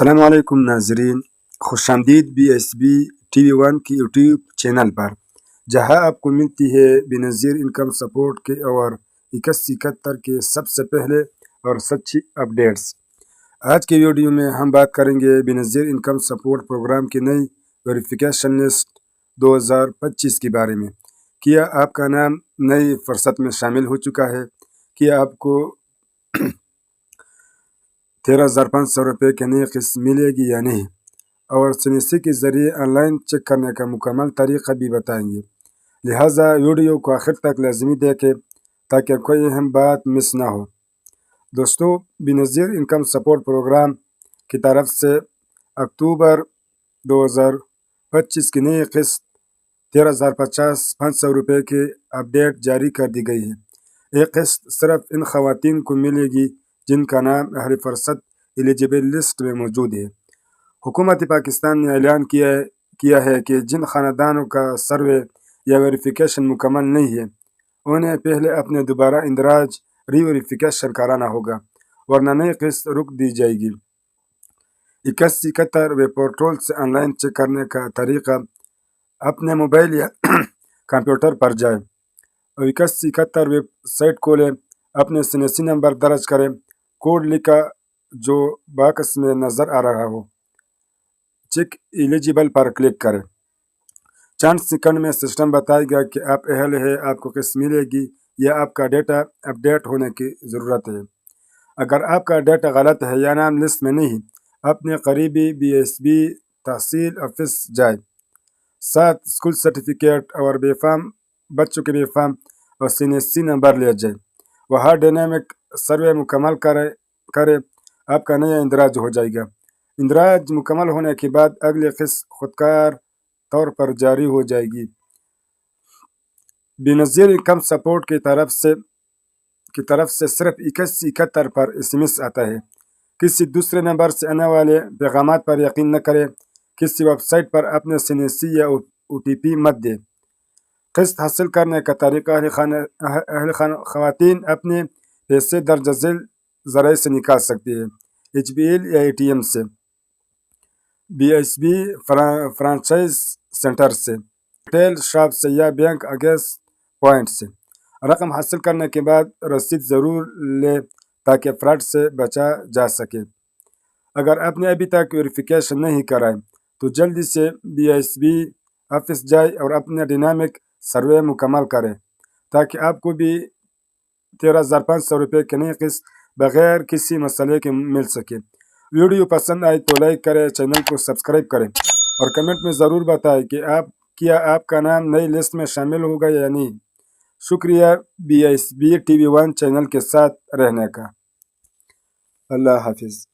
السلام علیکم ناظرین، خوش آمدید B S B T V one کی یوٹیوب چینل پر، جہاں آپ کو ملتی ہے بے نظیر انکم سپورٹ کے اور 2171 کے سب سے پہلے اور سچی اپڈیٹس۔ آج کی ویڈیو میں ہم بات کریں گے بے نظیر انکم سپورٹ پروگرام کی نئی ویریفیکیشن لسٹ 2025 کے بارے میں۔ کیا آپ کا نام نئی فرصت میں شامل ہو چکا ہے؟ کیا آپ کو 13,500 روپے کی نئی قسط ملے گی یا نہیں؟ اور سنیسی کے ذریعے آن لائن چیک کرنے کا مکمل طریقہ بھی بتائیں گے، لہٰذا ویڈیو کو آخر تک لازمی دیکھیں تاکہ کوئی اہم بات مس نہ ہو۔ دوستو، بے نظیر انکم سپورٹ پروگرام کی طرف سے اکتوبر 2025 کی نئی قسط 13,500 روپے کی اپڈیٹ جاری کر دی گئی ہے۔ یہ قسط صرف ان خواتین کو ملے گی جن کا نام اہل فرصت ایلیجیبل لسٹ میں موجود ہے۔ حکومت پاکستان نے اعلان کیا ہے کہ جن خاندانوں کا سروے یا ویریفیکیشن مکمل نہیں ہے، انہیں پہلے اپنے دوبارہ اندراج ری ویریفیکیشن کرانا ہوگا، ورنہ نئی قسط روک دی جائے گی۔ 2171 ویب پورٹل سے آن لائن چیک کرنے کا طریقہ: اپنے موبائل یا کمپیوٹر پر جائیں، 2171 ویب سائٹ کھولیں، اپنے سنیسی نمبر درج کریں، کوڈ لکھا جو باکس میں نظر آ رہا ہو، چیک ایلیجیبل پر کلک کریں۔ چند سیکنڈ میں سسٹم بتائے گا کہ آپ اہل ہیں، آپ کو قسط ملے گی یا آپ کا ڈیٹا اپڈیٹ ہونے کی ضرورت ہے۔ اگر آپ کا ڈیٹا غلط ہے یا نام لسٹ میں نہیں، اپنے قریبی بی ایس بی تحصیل آفس جائیں، ساتھ اسکول سرٹیفکیٹ اور بچوں کے بے فارم اور سنیسی نمبر لے جائیں۔ وہاں ڈائنامک سروے مکمل کریں، آپ کا نیا اندراج ہو جائے گا۔ اندراج مکمل ہونے کے بعد اگلی قسط خودکار طور پر جاری ہو جائے گی۔ بے نظیر انکم سپورٹ کی طرف سے صرف 2171 پر SMS آتا ہے۔ کسی دوسرے نمبر سے آنے والے پیغامات پر یقین نہ کریں۔ کسی ویب سائٹ پر اپنے سنیسی یا OTP مت دیں۔ قسط حاصل کرنے کا طریقہ: اہل خواتین اپنے پیسے درج ذیل ذرائع سے نکال سکتی ہیں: HBL یا ATM سے، BSB فرانچائز سینٹر سے، ریٹیل شاپ سے یا بینک اگیس پوائنٹ سے۔ رقم حاصل کرنے کے بعد رسید ضرور لیں تاکہ فراڈ سے بچا جا سکے۔ اگر آپ نے ابھی تک ویریفیکیشن نہیں کرائے تو جلدی سے BSB آفس جائیں اور اپنے ڈائنامک سروے مکمل کریں تاکہ آپ کو بھی 13,500 روپے کی نئی قسط بغیر کسی مسئلے کے مل سکے۔ ویڈیو پسند آئی تو لائک کریں، چینل کو سبسکرائب کریں اور کمنٹ میں ضرور بتائیں کہ کیا آپ کا نام نئی لسٹ میں شامل ہوگا یا نہیں۔ شکریہ BSB TV1 چینل کے ساتھ رہنے کا۔ اللہ حافظ۔